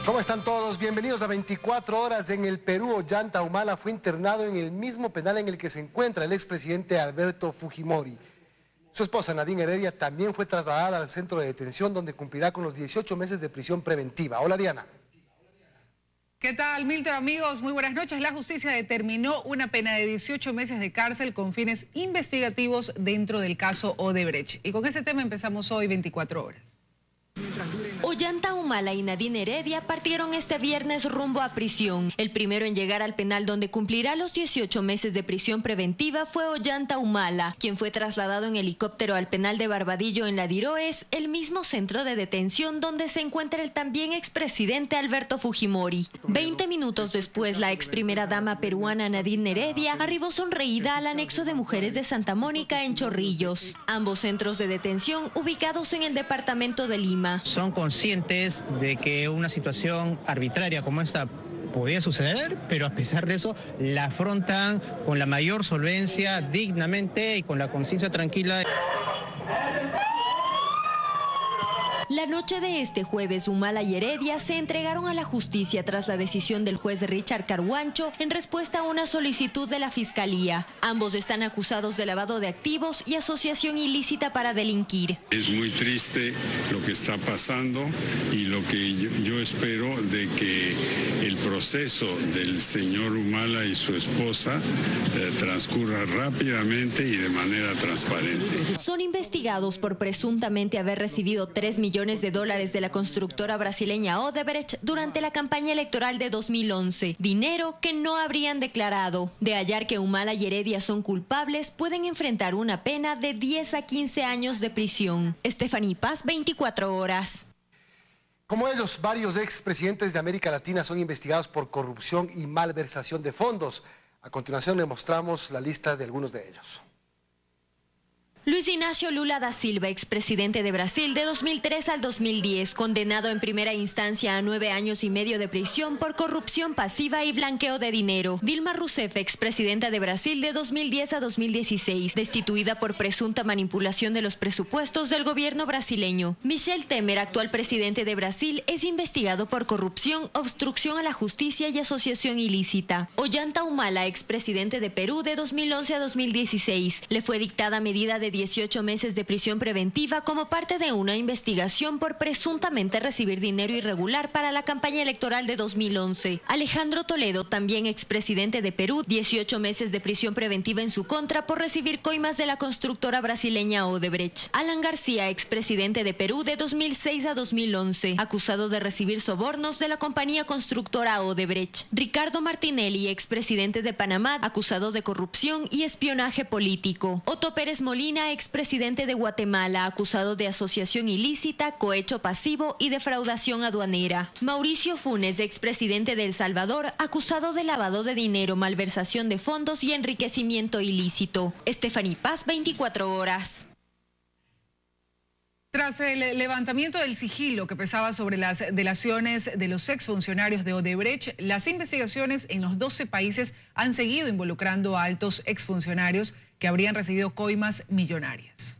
¿Cómo están todos? Bienvenidos a 24 horas en el Perú. Ollanta Humala fue internado en el mismo penal en el que se encuentra el expresidente Alberto Fujimori. Su esposa Nadine Heredia también fue trasladada al centro de detención donde cumplirá con los 18 meses de prisión preventiva. Hola, Diana. ¿Qué tal, Milton, amigos? Muy buenas noches. La justicia determinó una pena de 18 meses de cárcel con fines investigativos dentro del caso Odebrecht. Y con ese tema empezamos hoy 24 horas. Ollanta Humala y Nadine Heredia partieron este viernes rumbo a prisión. El primero en llegar al penal donde cumplirá los 18 meses de prisión preventiva fue Ollanta Humala, quien fue trasladado en helicóptero al penal de Barbadillo en La Diroes, el mismo centro de detención donde se encuentra el también expresidente Alberto Fujimori. 20 minutos después, la ex primera dama peruana Nadine Heredia arribó sonreída al anexo de mujeres de Santa Mónica en Chorrillos. Ambos centros de detención ubicados en el departamento de Lima. Son conscientes de que una situación arbitraria como esta podía suceder, pero a pesar de eso la afrontan con la mayor solvencia, dignamente y con la conciencia tranquila. La noche de este jueves, Humala y Heredia se entregaron a la justicia tras la decisión del juez Richard Carhuancho en respuesta a una solicitud de la Fiscalía. Ambos están acusados de lavado de activos y asociación ilícita para delinquir. Es muy triste lo que está pasando y lo que yo espero de que el proceso del señor Humala y su esposa transcurra rápidamente y de manera transparente. Son investigados por presuntamente haber recibido 3 millones de dólares de la constructora brasileña Odebrecht durante la campaña electoral de 2011, dinero que no habrían declarado. De hallar que Humala y Heredia son culpables, pueden enfrentar una pena de 10 a 15 años de prisión. Stephanie Paz, 24 horas. Como ellos, varios expresidentes de América Latina son investigados por corrupción y malversación de fondos. A continuación le mostramos la lista de algunos de ellos. Luis Inácio Lula da Silva, expresidente de Brasil de 2003 al 2010, condenado en primera instancia a 9 años y medio de prisión por corrupción pasiva y blanqueo de dinero. Dilma Rousseff, expresidenta de Brasil de 2010 a 2016, destituida por presunta manipulación de los presupuestos del gobierno brasileño. Michel Temer, actual presidente de Brasil, es investigado por corrupción, obstrucción a la justicia y asociación ilícita. Ollanta Humala, expresidente de Perú de 2011 a 2016, le fue dictada medida de 18 meses de prisión preventiva como parte de una investigación por presuntamente recibir dinero irregular para la campaña electoral de 2011. Alejandro Toledo, también expresidente de Perú, 18 meses de prisión preventiva en su contra por recibir coimas de la constructora brasileña Odebrecht. Alan García, expresidente de Perú de 2006 a 2011, acusado de recibir sobornos de la compañía constructora Odebrecht. Ricardo Martinelli, expresidente de Panamá, acusado de corrupción y espionaje político. Otto Pérez Molina, expresidente de Guatemala, acusado de asociación ilícita, cohecho pasivo y defraudación aduanera. Mauricio Funes, expresidente de El Salvador, acusado de lavado de dinero, malversación de fondos y enriquecimiento ilícito. Stephanie Paz, 24 horas. Tras el levantamiento del sigilo que pesaba sobre las delaciones de los exfuncionarios de Odebrecht, las investigaciones en los 12 países han seguido involucrando a altos exfuncionarios que habrían recibido coimas millonarias.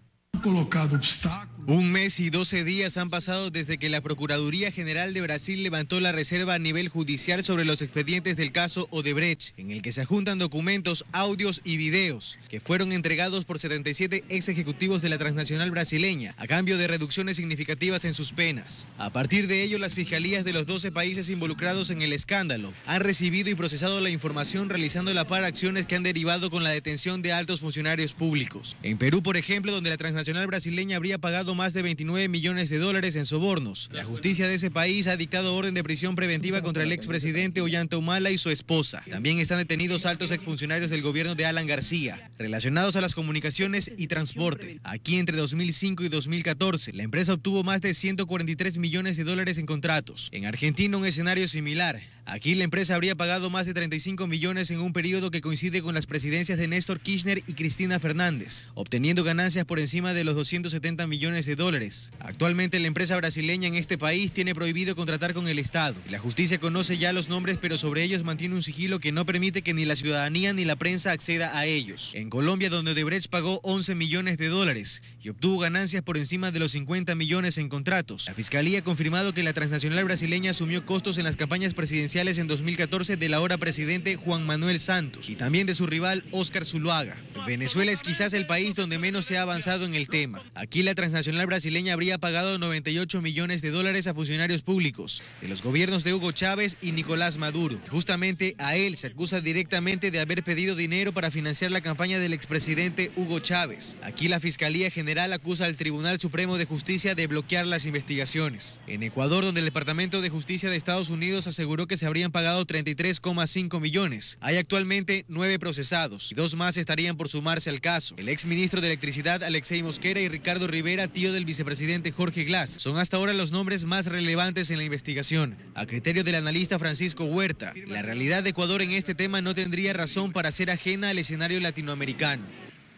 1 mes y 12 días han pasado desde que la Procuraduría General de Brasil levantó la reserva a nivel judicial sobre los expedientes del caso Odebrecht, en el que se juntan documentos, audios y videos que fueron entregados por 77 ex ejecutivos de la transnacional brasileña a cambio de reducciones significativas en sus penas. A partir de ello, las fiscalías de los 12 países involucrados en el escándalo han recibido y procesado la información realizando la par acciones que han derivado con la detención de altos funcionarios públicos. En Perú, por ejemplo, donde la transnacional brasileña habría pagado más de 29 millones de dólares en sobornos. La justicia de ese país ha dictado orden de prisión preventiva contra el expresidente Ollanta Humala y su esposa. También están detenidos altos exfuncionarios del gobierno de Alan García, relacionados a las comunicaciones y transporte. Aquí entre 2005 y 2014, la empresa obtuvo más de 143 millones de dólares en contratos. En Argentina, un escenario similar. Aquí la empresa habría pagado más de 35 millones en un periodo que coincide con las presidencias de Néstor Kirchner y Cristina Fernández, obteniendo ganancias por encima de los 270 millones millones de dólares. Actualmente la empresa brasileña en este país tiene prohibido contratar con el Estado. La justicia conoce ya los nombres, pero sobre ellos mantiene un sigilo que no permite que ni la ciudadanía ni la prensa acceda a ellos. En Colombia, donde Odebrecht pagó 11 millones de dólares y obtuvo ganancias por encima de los 50 millones en contratos, la Fiscalía ha confirmado que la transnacional brasileña asumió costos en las campañas presidenciales en 2014 del ahora presidente Juan Manuel Santos y también de su rival Óscar Zuluaga. Venezuela es quizás el país donde menos se ha avanzado en el tema. Aquí la transnacional brasileña habría pagado 98 millones de dólares a funcionarios públicos de los gobiernos de Hugo Chávez y Nicolás Maduro. Justamente a él se acusa directamente de haber pedido dinero para financiar la campaña del expresidente Hugo Chávez. Aquí la Fiscalía General acusa al Tribunal Supremo de Justicia de bloquear las investigaciones. En Ecuador, donde el Departamento de Justicia de Estados Unidos aseguró que se habrían pagado 33,5 millones, hay actualmente 9 procesados y 2 más estarían por sumarse al caso. El exministro de Electricidad Alexei Mosquera y Ricardo Rivera, tío del vicepresidente Jorge Glass, son hasta ahora los nombres más relevantes en la investigación. A criterio del analista Francisco Huerta, la realidad de Ecuador en este tema no tendría razón para ser ajena al escenario latinoamericano.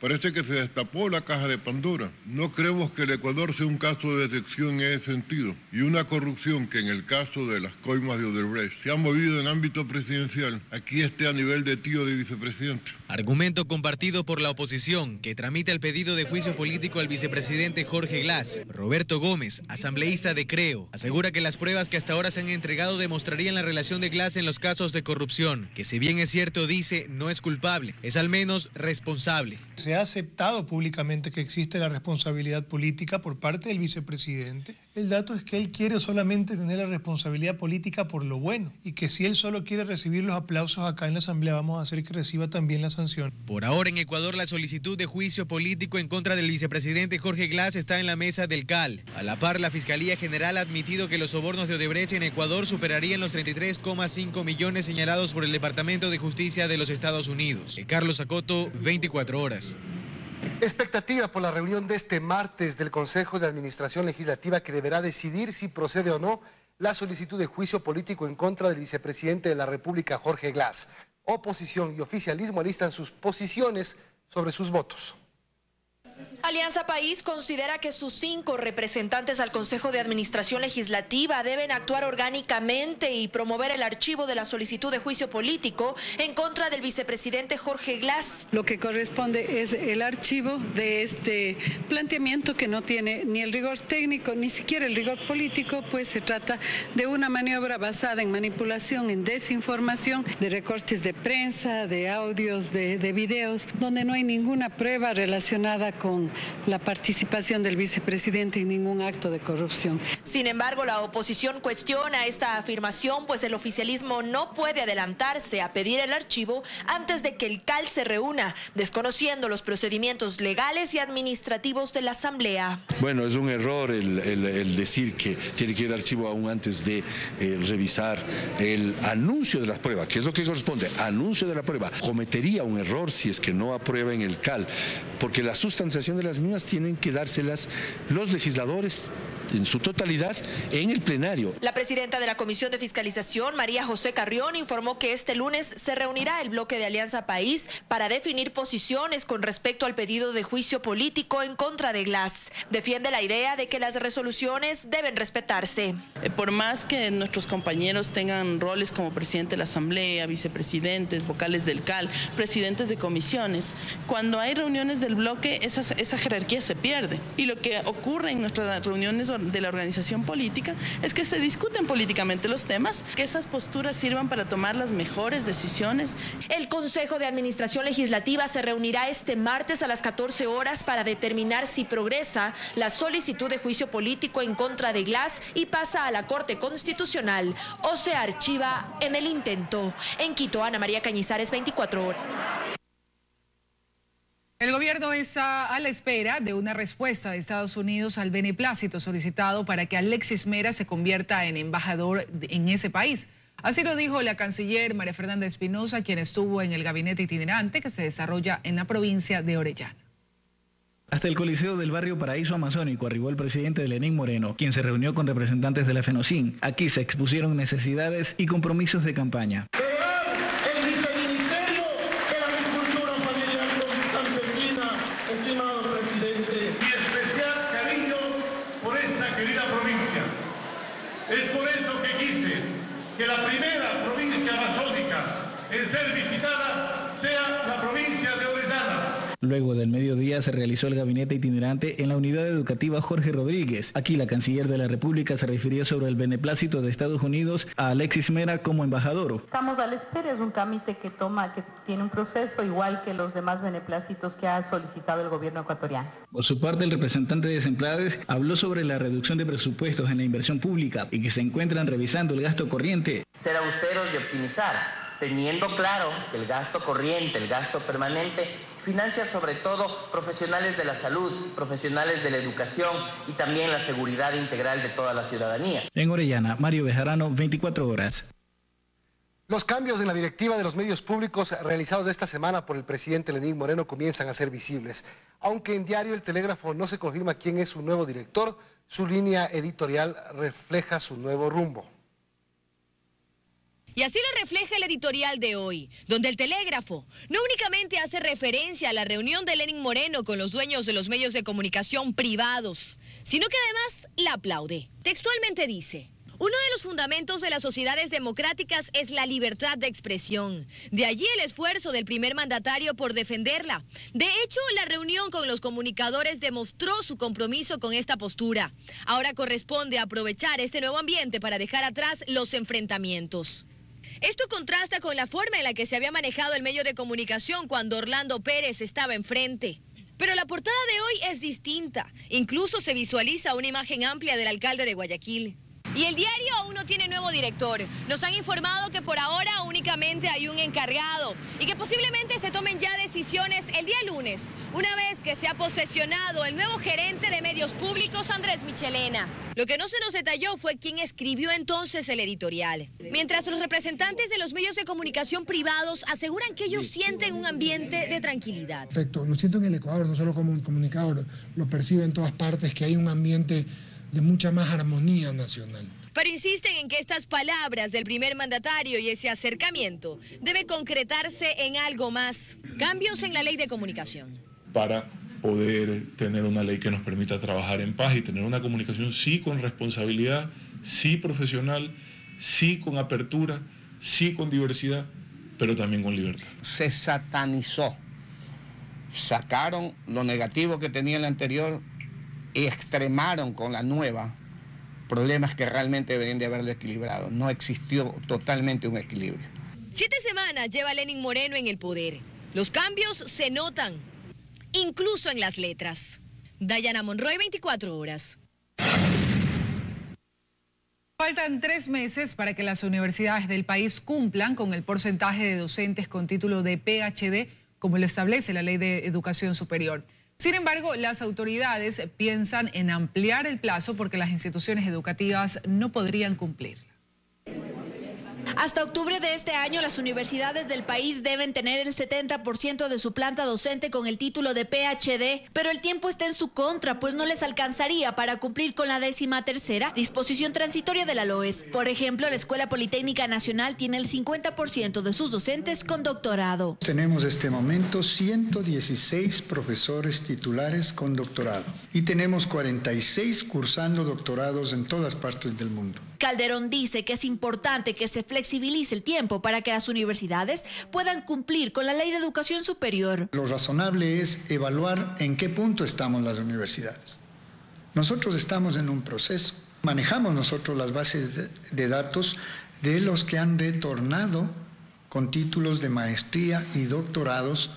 Parece que se destapó la caja de Pandora. No creemos que el Ecuador sea un caso de excepción en ese sentido. Y una corrupción que en el caso de las coimas de Odebrecht se ha movido en ámbito presidencial, aquí esté a nivel de tío de vicepresidente. Argumento compartido por la oposición, que tramita el pedido de juicio político al vicepresidente Jorge Glass. Roberto Gómez, asambleísta de Creo, asegura que las pruebas que hasta ahora se han entregado demostrarían la relación de Glass en los casos de corrupción, que si bien es cierto, dice, no es culpable, es al menos responsable. Se ha aceptado públicamente que existe la responsabilidad política por parte del vicepresidente. El dato es que él quiere solamente tener la responsabilidad política por lo bueno y que si él solo quiere recibir los aplausos acá en la Asamblea, vamos a hacer que reciba también la sanción. Por ahora en Ecuador la solicitud de juicio político en contra del vicepresidente Jorge Glass está en la mesa del CAL. A la par, la Fiscalía General ha admitido que los sobornos de Odebrecht en Ecuador superarían los 33,5 millones señalados por el Departamento de Justicia de los Estados Unidos. Carlos Acoto, 24 horas. Expectativa por la reunión de este martes del Consejo de Administración Legislativa que deberá decidir si procede o no la solicitud de juicio político en contra del vicepresidente de la República, Jorge Glass. Oposición y oficialismo alistan sus posiciones sobre sus votos. Alianza País considera que sus 5 representantes al Consejo de Administración Legislativa deben actuar orgánicamente y promover el archivo de la solicitud de juicio político en contra del vicepresidente Jorge Glass. Lo que corresponde es el archivo de este planteamiento que no tiene ni el rigor técnico ni siquiera el rigor político, pues se trata de una maniobra basada en manipulación, en desinformación, de recortes de prensa, de audios, de videos, donde no hay ninguna prueba relacionada con la participación del vicepresidente en ningún acto de corrupción. Sin embargo, la oposición cuestiona esta afirmación, pues el oficialismo no puede adelantarse a pedir el archivo antes de que el CAL se reúna, desconociendo los procedimientos legales y administrativos de la Asamblea. Bueno, es un error el decir que tiene que ir al archivo aún antes de revisar el anuncio de las pruebas, que es lo que corresponde, anuncio de la prueba. Cometería un error si es que no aprueba en el CAL, porque la sustanciación de las mismas tienen que dárselas los legisladores en su totalidad en el plenario. La presidenta de la Comisión de Fiscalización, María José Carrión, informó que este lunes se reunirá el bloque de Alianza País para definir posiciones con respecto al pedido de juicio político en contra de Glass. Defiende la idea de que las resoluciones deben respetarse. Por más que nuestros compañeros tengan roles como presidente de la Asamblea, vicepresidentes, vocales del CAL, presidentes de comisiones, cuando hay reuniones del bloque, esa jerarquía se pierde. Y lo que ocurre en nuestras reuniones de la organización política es que se discuten políticamente los temas, que esas posturas sirvan para tomar las mejores decisiones. El Consejo de Administración Legislativa se reunirá este martes a las 14 horas para determinar si progresa la solicitud de juicio político en contra de Glass y pasa a la Corte Constitucional o se archiva en el intento. En Quito, Ana María Cañizares, 24 horas. El gobierno está a la espera de una respuesta de Estados Unidos al beneplácito solicitado para que Alexis Mera se convierta en embajador en ese país. Así lo dijo la canciller María Fernanda Espinosa, quien estuvo en el gabinete itinerante que se desarrolla en la provincia de Orellana. Hasta el Coliseo del barrio Paraíso Amazónico arribó el presidente de Lenín Moreno, quien se reunió con representantes de la FENOCIN. Aquí se expusieron necesidades y compromisos de campaña. Es por eso que quise que la primera provincia amazónica en ser visitada sea la provincia de Orellana. Luego del mediodía se realizó el gabinete itinerante en la unidad educativa Jorge Rodríguez. Aquí la canciller de la República se refirió sobre el beneplácito de Estados Unidos a Alexis Mera como embajador. Estamos a la espera, es un trámite que tiene un proceso igual que los demás beneplácitos que ha solicitado el gobierno ecuatoriano. Por su parte, el representante de Semplades habló sobre la reducción de presupuestos en la inversión pública y que se encuentran revisando el gasto corriente. Ser austeros y optimizar, teniendo claro que el gasto corriente, el gasto permanente, financia sobre todo profesionales de la salud, profesionales de la educación y también la seguridad integral de toda la ciudadanía. En Orellana, Mario Bejarano, 24 horas. Los cambios en la directiva de los medios públicos realizados esta semana por el presidente Lenín Moreno comienzan a ser visibles. Aunque en diario El Telégrafo no se confirma quién es su nuevo director, su línea editorial refleja su nuevo rumbo. Y así lo refleja el editorial de hoy, donde El Telégrafo no únicamente hace referencia a la reunión de Lenín Moreno con los dueños de los medios de comunicación privados, sino que además la aplaude. Textualmente dice: uno de los fundamentos de las sociedades democráticas es la libertad de expresión. De allí el esfuerzo del primer mandatario por defenderla. De hecho, la reunión con los comunicadores demostró su compromiso con esta postura. Ahora corresponde aprovechar este nuevo ambiente para dejar atrás los enfrentamientos. Esto contrasta con la forma en la que se había manejado el medio de comunicación cuando Orlando Pérez estaba enfrente. Pero la portada de hoy es distinta. Incluso se visualiza una imagen amplia del alcalde de Guayaquil. Y el diario aún no tiene nuevo director. Nos han informado que por ahora únicamente hay un encargado y que posiblemente se tomen ya decisiones el día lunes, una vez que se ha posesionado el nuevo gerente de medios públicos, Andrés Michelena. Lo que no se nos detalló fue quién escribió entonces el editorial. Mientras los representantes de los medios de comunicación privados aseguran que ellos sienten un ambiente de tranquilidad. Perfecto, lo siento en el Ecuador, no solo como un comunicador, lo percibe en todas partes, que hay un ambiente de mucha más armonía nacional. Pero insisten en que estas palabras del primer mandatario y ese acercamiento debe concretarse en algo más. Cambios en la ley de comunicación. Para poder tener una ley que nos permita trabajar en paz y tener una comunicación sí con responsabilidad, sí profesional, sí con apertura, sí con diversidad, pero también con libertad. Se satanizó. Sacaron lo negativo que tenía el anterior y extremaron con la nueva problemas que realmente deberían de haberlo equilibrado. No existió totalmente un equilibrio. 7 semanas lleva Lenín Moreno en el poder. Los cambios se notan, incluso en las letras. Dayana Monroy, 24 horas. Faltan 3 meses para que las universidades del país cumplan con el porcentaje de docentes con título de PhD, como lo establece la Ley de Educación Superior. Sin embargo, las autoridades piensan en ampliar el plazo porque las instituciones educativas no podrían cumplir. Hasta octubre de este año, las universidades del país deben tener el 70% de su planta docente con el título de PhD, pero el tiempo está en su contra, pues no les alcanzaría para cumplir con la 13ª disposición transitoria de la LOES. Por ejemplo, la Escuela Politécnica Nacional tiene el 50% de sus docentes con doctorado. Tenemos este momento 116 profesores titulares con doctorado y tenemos 46 cursando doctorados en todas partes del mundo. Calderón dice que es importante que se flexibilice el tiempo para que las universidades puedan cumplir con la Ley de Educación Superior. Lo razonable es evaluar en qué punto estamos las universidades. Nosotros estamos en un proceso. Manejamos nosotros las bases de datos de los que han retornado con títulos de maestría y doctorados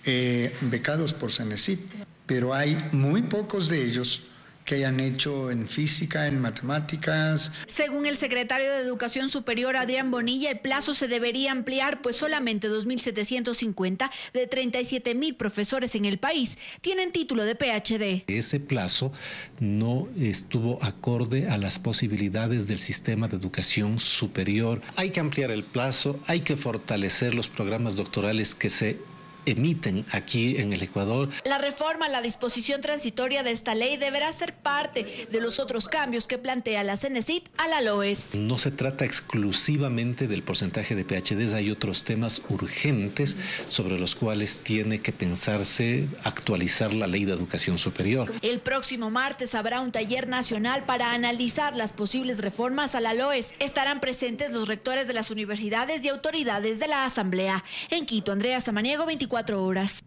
becados por CENESID. Pero hay muy pocos de ellos que hayan hecho en física, en matemáticas. Según el secretario de Educación Superior, Adrián Bonilla, el plazo se debería ampliar, pues solamente 2.750 de 37.000 profesores en el país tienen título de PhD. Ese plazo no estuvo acorde a las posibilidades del sistema de educación superior. Hay que ampliar el plazo, hay que fortalecer los programas doctorales que se emiten aquí en el Ecuador. La reforma a la disposición transitoria de esta ley deberá ser parte de los otros cambios que plantea la Cenecit a la LOES. No se trata exclusivamente del porcentaje de PhDs, hay otros temas urgentes sobre los cuales tiene que pensarse actualizar la ley de educación superior. El próximo martes habrá un taller nacional para analizar las posibles reformas a la LOES. Estarán presentes los rectores de las universidades y autoridades de la Asamblea. En Quito, Andrea Samaniego, 24 horas.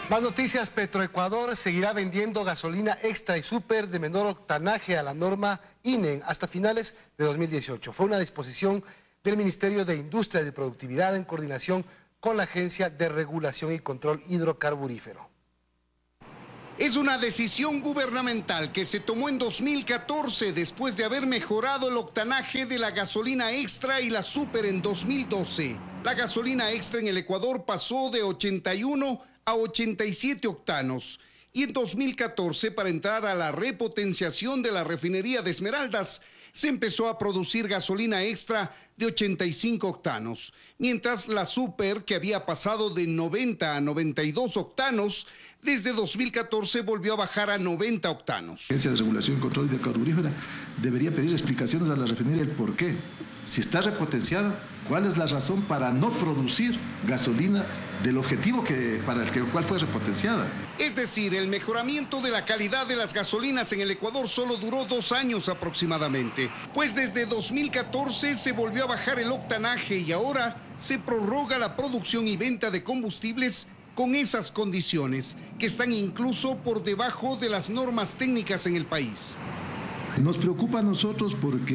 Más noticias. Petroecuador seguirá vendiendo gasolina extra y súper de menor octanaje a la norma INEN hasta finales de 2018. Fue una disposición del Ministerio de Industria y Productividad en coordinación con la Agencia de Regulación y Control Hidrocarburífero. Es una decisión gubernamental que se tomó en 2014 después de haber mejorado el octanaje de la gasolina extra y la súper en 2012. La gasolina extra en el Ecuador pasó de 81 a 87 octanos y en 2014, para entrar a la repotenciación de la refinería de Esmeraldas, se empezó a producir gasolina extra de 85 octanos, mientras la súper, que había pasado de 90 a 92 octanos, desde 2014 volvió a bajar a 90 octanos. La Agencia de Regulación y Control Hidrocarburífera debería pedir explicaciones a la refinería el por qué. Si está repotenciada, ¿cuál es la razón para no producir gasolina del objetivo para el cual fue repotenciada? Es decir, el mejoramiento de la calidad de las gasolinas en el Ecuador solo duró 2 años aproximadamente, pues desde 2014 se volvió a bajar el octanaje y ahora se prorroga la producción y venta de combustibles con esas condiciones, que están incluso por debajo de las normas técnicas en el país. Nos preocupa a nosotros porque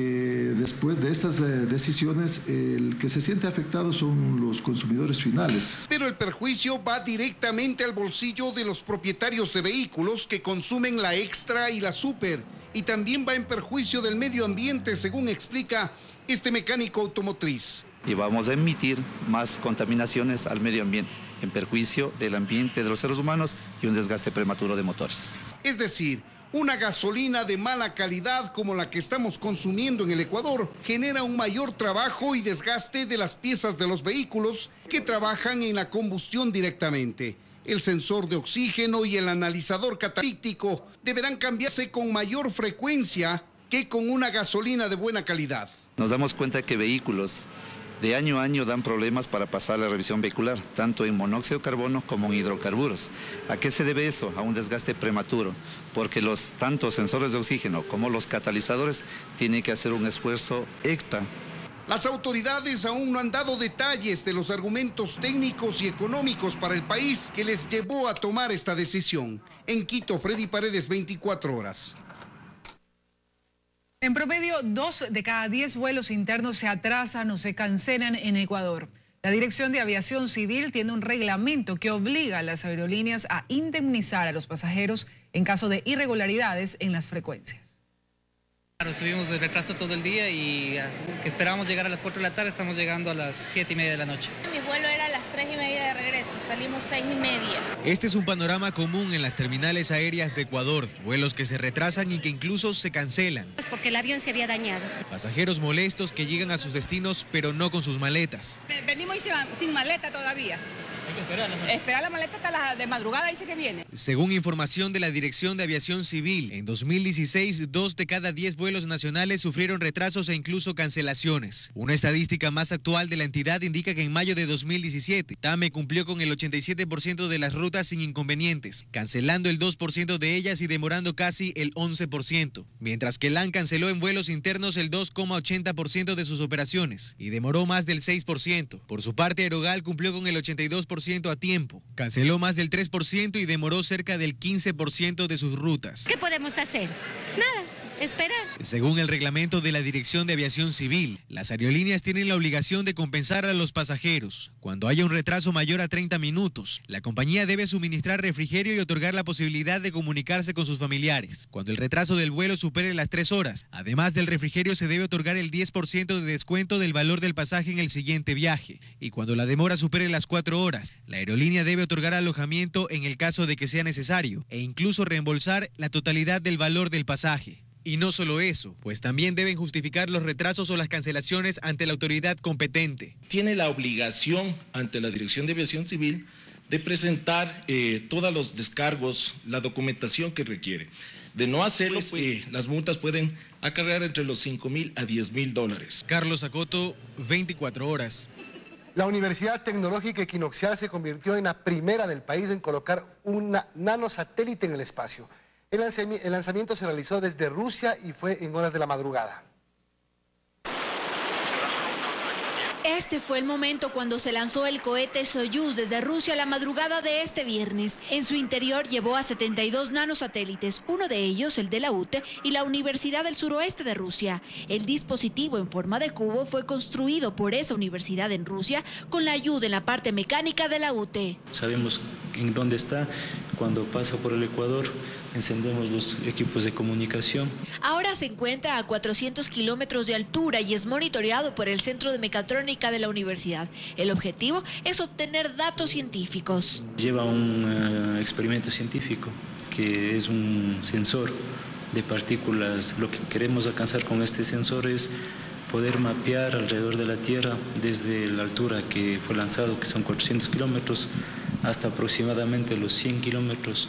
después de estas decisiones el que se siente afectado son los consumidores finales. Pero el perjuicio va directamente al bolsillo de los propietarios de vehículos que consumen la extra y la súper, y también va en perjuicio del medio ambiente, según explica este mecánico automotriz. Y vamos a emitir más contaminaciones al medio ambiente, en perjuicio del ambiente de los seres humanos y un desgaste prematuro de motores. Es decir, una gasolina de mala calidad como la que estamos consumiendo en el Ecuador genera un mayor trabajo y desgaste de las piezas de los vehículos que trabajan en la combustión directamente. El sensor de oxígeno y el analizador catalítico deberán cambiarse con mayor frecuencia que con una gasolina de buena calidad. Nos damos cuenta que vehículos de año a año dan problemas para pasar la revisión vehicular, tanto en monóxido de carbono como en hidrocarburos. ¿A qué se debe eso? A un desgaste prematuro, porque tanto sensores de oxígeno como los catalizadores tienen que hacer un esfuerzo extra. Las autoridades aún no han dado detalles de los argumentos técnicos y económicos para el país que les llevó a tomar esta decisión. En Quito, Freddy Paredes, 24 horas. En promedio, 2 de cada 10 vuelos internos se atrasan o se cancelan en Ecuador. La Dirección de Aviación Civil tiene un reglamento que obliga a las aerolíneas a indemnizar a los pasajeros en caso de irregularidades en las frecuencias. Estuvimos de retraso todo el día y que esperábamos llegar a las 4 de la tarde, estamos llegando a las 7:30 de la noche. Mi vuelo era a las 3:30 de regreso, salimos 6:30. Este es un panorama común en las terminales aéreas de Ecuador, vuelos que se retrasan y que incluso se cancelan. Porque el avión se había dañado. Pasajeros molestos que llegan a sus destinos pero no con sus maletas. Venimos sin maleta todavía. Hay que esperar la maleta hasta la de madrugada, dice que viene. Según información de la Dirección de Aviación Civil, en 2016, 2 de cada 10 vuelos nacionales sufrieron retrasos e incluso cancelaciones. Una estadística más actual de la entidad indica que en mayo de 2017, TAME cumplió con el 87% de las rutas sin inconvenientes, cancelando el 2% de ellas y demorando casi el 11%, mientras que LAN canceló en vuelos internos el 2,80% de sus operaciones y demoró más del 6%. Por su parte, Aerogal cumplió con el 82% a tiempo, canceló más del 3% y demoró cerca del 15% de sus rutas. ¿Qué podemos hacer? Nada. Esperar. Según el reglamento de la Dirección de Aviación Civil, las aerolíneas tienen la obligación de compensar a los pasajeros. Cuando haya un retraso mayor a 30 minutos, la compañía debe suministrar refrigerio y otorgar la posibilidad de comunicarse con sus familiares. Cuando el retraso del vuelo supere las 3 horas, además del refrigerio se debe otorgar el 10% de descuento del valor del pasaje en el siguiente viaje. Y cuando la demora supere las 4 horas, la aerolínea debe otorgar alojamiento en el caso de que sea necesario e incluso reembolsar la totalidad del valor del pasaje. Y no solo eso, pues también deben justificar los retrasos o las cancelaciones ante la autoridad competente. Tiene la obligación ante la Dirección de Aviación Civil de presentar todos los descargos, la documentación que requiere. De no hacerlo, las multas pueden acarrear entre los $5.000 a $10.000. Carlos Acoto, 24 horas. La Universidad Tecnológica Equinoccial se convirtió en la primera del país en colocar una nanosatélite en el espacio. El lanzamiento se realizó desde Rusia y fue en horas de la madrugada. Este fue el momento cuando se lanzó el cohete Soyuz desde Rusia la madrugada de este viernes. En su interior llevó a 72 nanosatélites, uno de ellos el de la UTE y la Universidad del Suroeste de Rusia. El dispositivo en forma de cubo fue construido por esa universidad en Rusia con la ayuda en la parte mecánica de la UTE. Sabemos en dónde está. Cuando pasa por el Ecuador, encendemos los equipos de comunicación. Ahora se encuentra a 400 kilómetros de altura y es monitoreado por el Centro de Mecatrónica de la universidad. El objetivo es obtener datos científicos. Lleva un experimento científico, que es un sensor de partículas. Lo que queremos alcanzar con este sensor es poder mapear alrededor de la Tierra desde la altura que fue lanzado, que son 400 kilómetros, hasta aproximadamente los 100 kilómetros,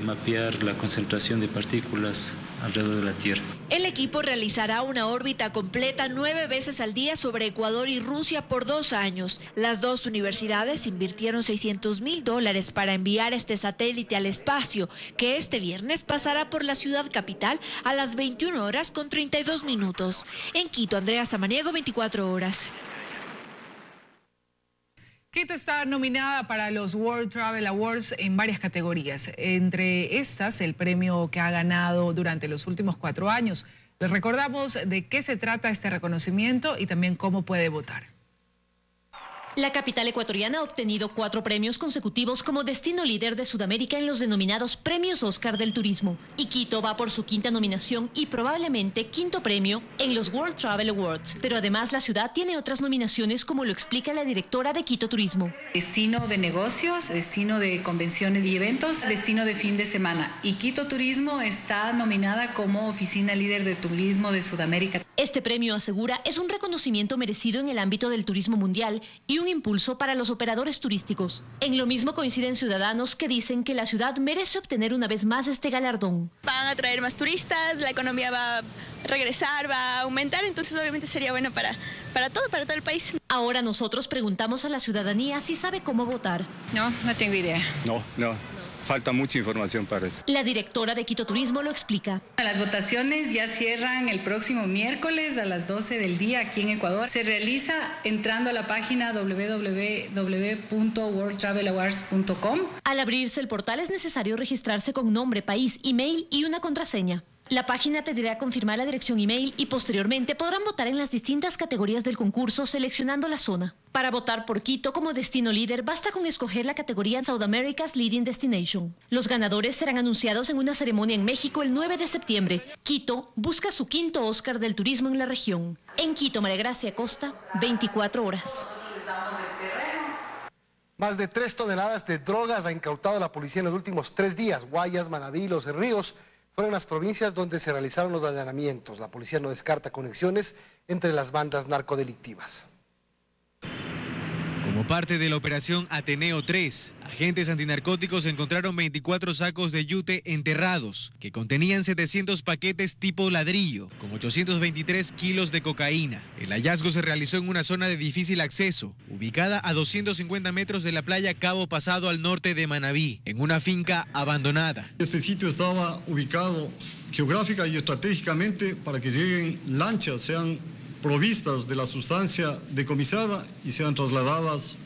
mapear la concentración de partículas alrededor de la Tierra. El equipo realizará una órbita completa 9 veces al día sobre Ecuador y Rusia por 2 años. Las dos universidades invirtieron $600.000 para enviar este satélite al espacio, que este viernes pasará por la ciudad capital a las 21:32. En Quito, Andrea Samaniego, 24 horas. Quito está nominada para los World Travel Awards en varias categorías. Entre estas, el premio que ha ganado durante los últimos 4 años. Les recordamos de qué se trata este reconocimiento y también cómo puede votar. La capital ecuatoriana ha obtenido 4 premios consecutivos como destino líder de Sudamérica en los denominados Premios Oscar del Turismo. Y Quito va por su 5ª nominación y probablemente 5º premio en los World Travel Awards. Pero además la ciudad tiene otras nominaciones, como lo explica la directora de Quito Turismo. Destino de negocios, destino de convenciones y eventos, destino de fin de semana. Y Quito Turismo está nominada como oficina líder de turismo de Sudamérica. Este premio, asegura, es un reconocimiento merecido en el ámbito del turismo mundial y un impulso para los operadores turísticos. En lo mismo coinciden ciudadanos que dicen que la ciudad merece obtener una vez más este galardón. Van a traer más turistas, la economía va a regresar, va a aumentar, entonces obviamente sería bueno para todo el país. Ahora nosotros preguntamos a la ciudadanía si sabe cómo votar. No tengo idea. No. Falta mucha información para eso. La directora de Quito Turismo lo explica. Las votaciones ya cierran el próximo miércoles a las 12 del día aquí en Ecuador. Se realiza entrando a la página www.worldtravelawards.com. Al abrirse el portal es necesario registrarse con nombre, país, email y una contraseña. La página pedirá confirmar la dirección email y posteriormente podrán votar en las distintas categorías del concurso seleccionando la zona. Para votar por Quito como destino líder basta con escoger la categoría South America's Leading Destination. Los ganadores serán anunciados en una ceremonia en México el 9 de septiembre. Quito busca su 5º Oscar del turismo en la región. En Quito, María Gracia Costa, 24 horas. Más de 3 toneladas de drogas ha incautado la policía en los últimos 3 días. Guayas, Manabí, Los Ríos fueron las provincias donde se realizaron los allanamientos. La policía no descarta conexiones entre las bandas narcodelictivas. Como parte de la operación Ateneo 3, agentes antinarcóticos encontraron 24 sacos de yute enterrados que contenían 700 paquetes tipo ladrillo con 823 kilos de cocaína. El hallazgo se realizó en una zona de difícil acceso, ubicada a 250 metros de la playa Cabo Pasado al norte de Manabí, en una finca abandonada. Este sitio estaba ubicado geográfica y estratégicamente para que lleguen lanchas, sean provistas de la sustancia decomisada y sean trasladadas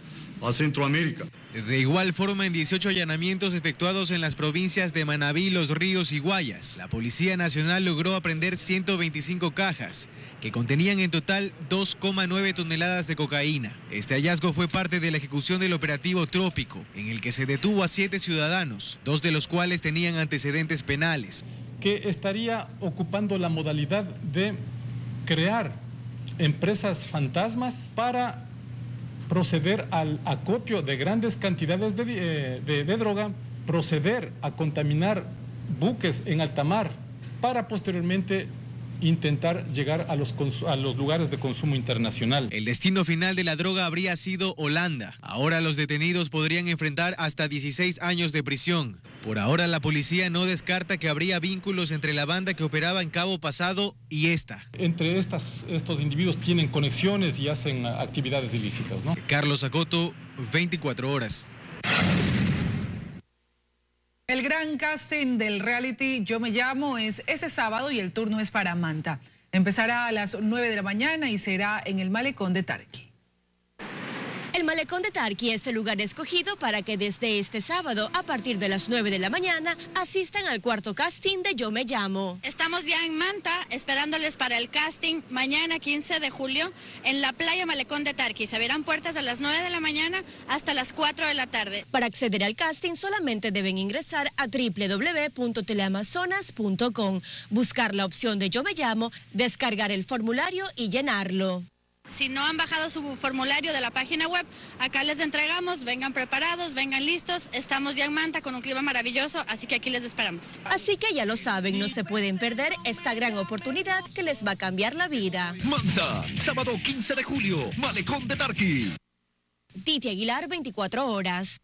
a Centroamérica. De igual forma, en 18 allanamientos efectuados en las provincias de Manabí, Los Ríos y Guayas, la Policía Nacional logró apreender 125 cajas que contenían en total 2,9 toneladas de cocaína. Este hallazgo fue parte de la ejecución del operativo Trópico, en el que se detuvo a 7 ciudadanos, 2 de los cuales tenían antecedentes penales. Que estaría ocupando la modalidad de crear empresas fantasmas para proceder al acopio de grandes cantidades de droga, proceder a contaminar buques en alta mar para posteriormente intentar llegar a los lugares de consumo internacional. El destino final de la droga habría sido Holanda. Ahora los detenidos podrían enfrentar hasta 16 años de prisión. Por ahora la policía no descarta que habría vínculos entre la banda que operaba en Cabo Pasado y esta. Entre estos individuos tienen conexiones y hacen actividades ilícitas, ¿no? Carlos Acoto, 24 horas. El gran casting del reality Yo Me Llamo es ese sábado y el turno es para Manta. Empezará a las 9 de la mañana y será en el Malecón de Tarqui. El Malecón de Tarqui es el lugar escogido para que desde este sábado, a partir de las 9 de la mañana, asistan al cuarto casting de Yo Me Llamo. Estamos ya en Manta, esperándoles para el casting mañana 15 de julio en la playa Malecón de Tarqui. Se abrirán puertas a las 9 de la mañana hasta las 4 de la tarde. Para acceder al casting solamente deben ingresar a www.teleamazonas.com, buscar la opción de Yo Me Llamo, descargar el formulario y llenarlo. Si no han bajado su formulario de la página web, acá les entregamos, vengan preparados, vengan listos. Estamos ya en Manta con un clima maravilloso, así que aquí les esperamos. Así que ya lo saben, no se pueden perder esta gran oportunidad que les va a cambiar la vida. Manta, sábado 15 de julio, Malecón de Tarqui. Titi Aguilar, 24 horas.